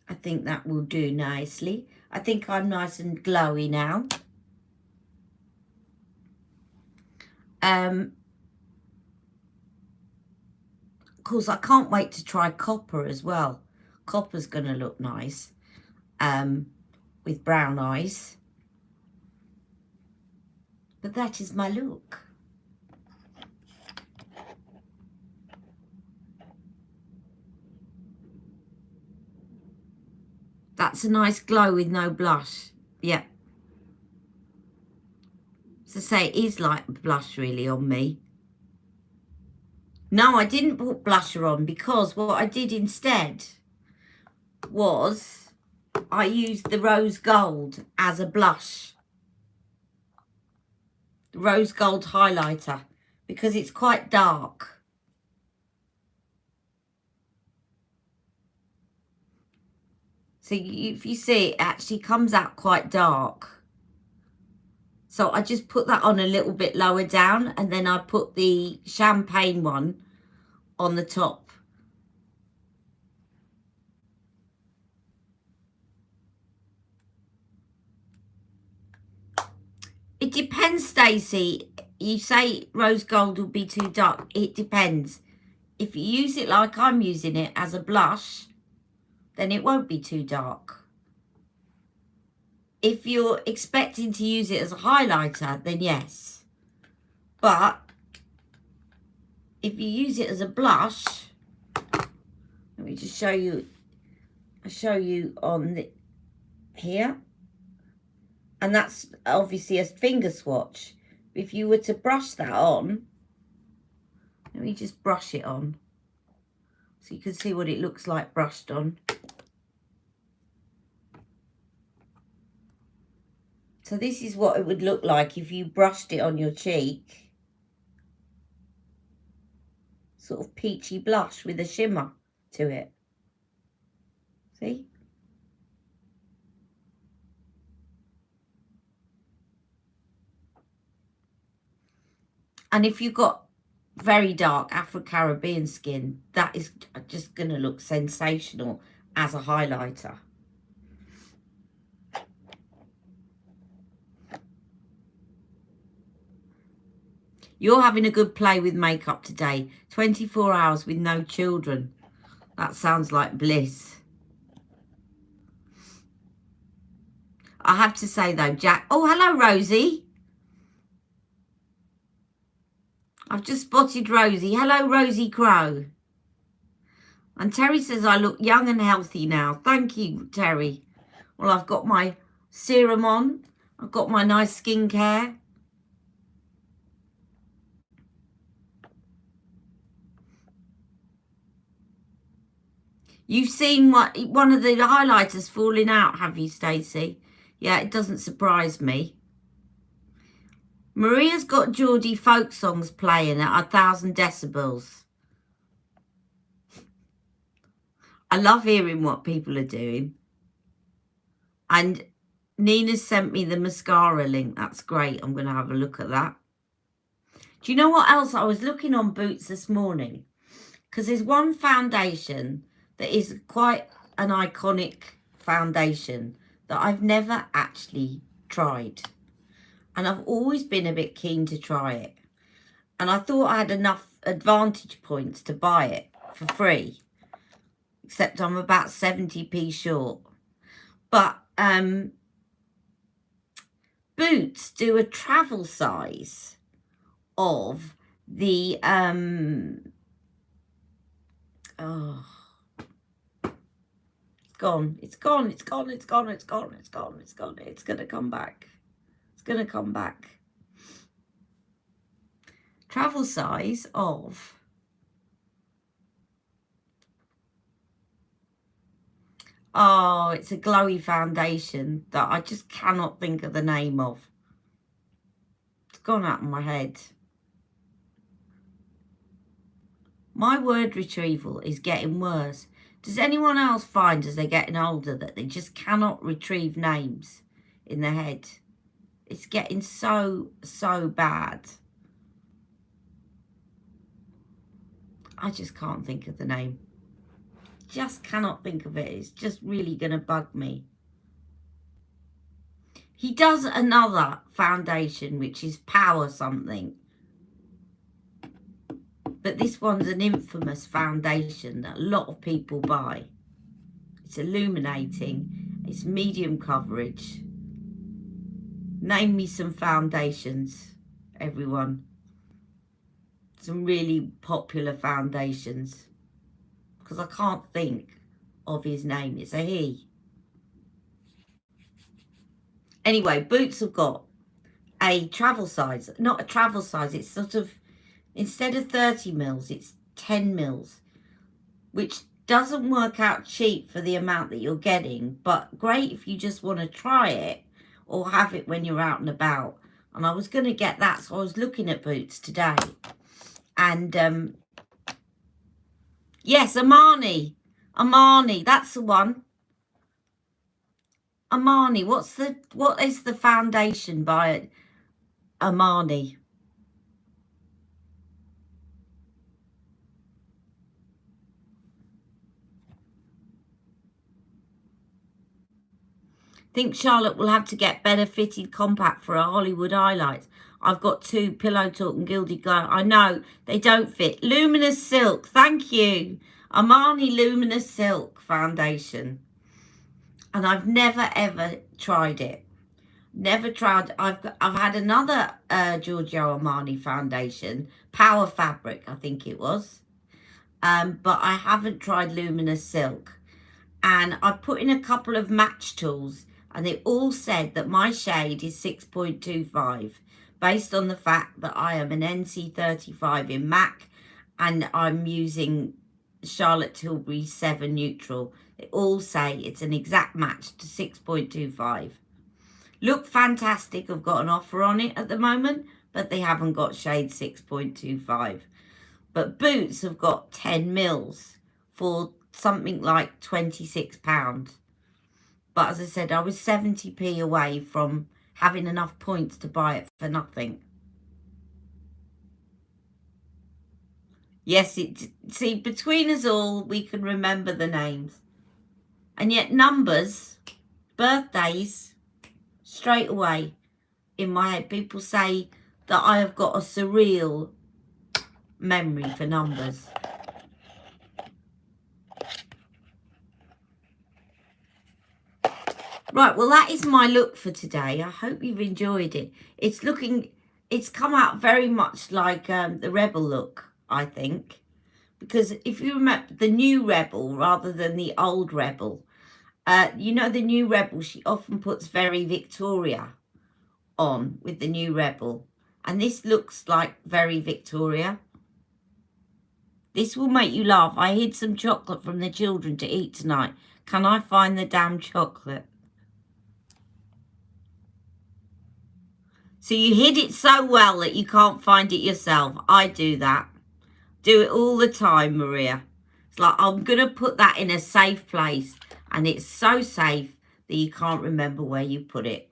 I think that will do nicely. I think I'm nice and glowy now. Of course, I can't wait to try copper as well. Copper's going to look nice with brown eyes. But that is my look. That's a nice glow with no blush. Yeah. As I say, it is like blush really on me. No, I didn't put blusher on because what I did instead was I used the rose gold as a blush. The rose gold highlighter because it's quite dark. So if you see, it actually comes out quite dark. So I just put that on a little bit lower down, and then I put the champagne one on the top. It depends, Stacey. You say rose gold will be too dark. It depends. If you use it like I'm using it as a blush, then it won't be too dark. If you're expecting to use it as a highlighter, then yes. But if you use it as a blush, let me just show you. I'll show you on here. And that's obviously a finger swatch. If you were to brush that on, let me just brush it on so you can see what it looks like brushed on. So this is what it would look like if you brushed it on your cheek. Sort of peachy blush with a shimmer to it. See? And if you've got very dark Afro-Caribbean skin, that is just going to look sensational as a highlighter. You're having a good play with makeup today. 24 hours with no children. That sounds like bliss. I have to say though, Jack... Oh, hello, Rosie. I've just spotted Rosie. Hello, Rosie Crow. And Terry says I look young and healthy now. Thank you, Terry. Well, I've got my serum on. I've got my nice skincare. You've seen one of the highlighters falling out, have you, Stacey? Yeah, it doesn't surprise me. Maria's got Geordie folk songs playing at 1,000 decibels. I love hearing what people are doing. And Nina sent me the mascara link. That's great. I'm going to have a look at that. Do you know what else? I was looking on Boots this morning because there's one foundation that is quite an iconic foundation that I've never actually tried. and I've always been a bit keen to try it. And I thought I had enough advantage points to buy it for free, except I'm about 70p short. But Boots do a travel size of the oh, it's gone, it's gone, it's gone, it's gone, it's gone, it's gone, it's gone, it's gonna come back, it's gonna come back. Travel size of oh, it's a glowy foundation that I just cannot think of the name of. It's gone out of my head. My word retrieval is getting worse. Does anyone else find as they're getting older that they just cannot retrieve names in their head? It's getting so bad. I just can't think of the name. Just cannot think of it. It's just really going to bug me. He does another foundation, which is Power something. But this one's an infamous foundation that a lot of people buy. It's illuminating. It's medium coverage. Name me some foundations, everyone. Some really popular foundations. Because I can't think of his name. It's a he. Anyway, Boots have got a travel size. Not a travel size. It's sort of, instead of 30 mils, it's 10 mils. Which doesn't work out cheap for the amount that you're getting. But great if you just want to try it. Or have it when you're out and about. And I was going to get that. So I was looking at Boots today. And yes, Armani. Armani, that's the one. Armani, what is the foundation by Armani? Think Charlotte will have to get better fitted compact for her Hollywood highlights. I've got 2, Pillow Talk and Gilded Glow. I know, they don't fit. Luminous Silk, thank you. Armani Luminous Silk foundation. And I've never ever tried it. Never tried. I've had another Giorgio Armani foundation, Power Fabric, I think it was. But I haven't tried Luminous Silk. And I put in a couple of match tools, and they all said that my shade is 6.25, based on the fact that I am an NC35 in MAC, and I'm using Charlotte Tilbury 7 Neutral. They all say it's an exact match to 6.25. Look fantastic. I've got an offer on it at the moment, but they haven't got shade 6.25. But Boots have got 10 mils for something like £26. But as I said, I was 70p away from having enough points to buy it for nothing. Yes, see, between us all, we can remember the names. And yet numbers, birthdays, straight away in my head. People say that I have got a surreal memory for numbers. Right, well, that is my look for today. I hope you've enjoyed it. It's come out very much like the Rebel look, I think. Because if you remember the new Rebel rather than the old Rebel, you know the new Rebel, she often puts Very Victoria on with the new Rebel. And this looks like Very Victoria. This will make you laugh. I hid some chocolate from the children to eat tonight. Can I find the damn chocolate? So you hid it so well that you can't find it yourself. I do that. Do it all the time, Maria. It's like, I'm going to put that in a safe place. And it's so safe that you can't remember where you put it.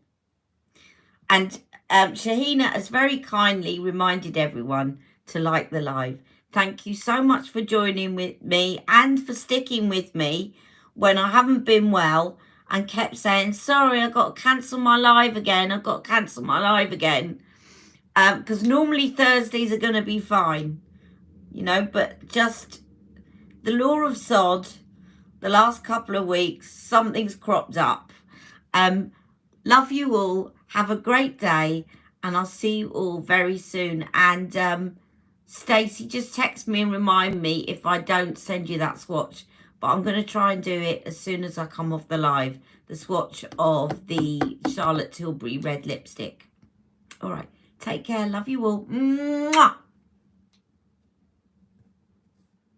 And Shahina has very kindly reminded everyone to like the live. Thank you so much for joining with me and for sticking with me when I haven't been well. and kept saying, sorry, I've got to cancel my live again. I've got to cancel my live again. Because normally Thursdays are going to be fine, you know, but just the law of sod, the last couple of weeks, something's cropped up. Love you all. Have a great day, and I'll see you all very soon. And Stacey, just text me and remind me if I don't send you that swatch. But I'm going to try and do it as soon as I come off the live. The swatch of the Charlotte Tilbury red lipstick. All right. Take care. Love you all. Mwah!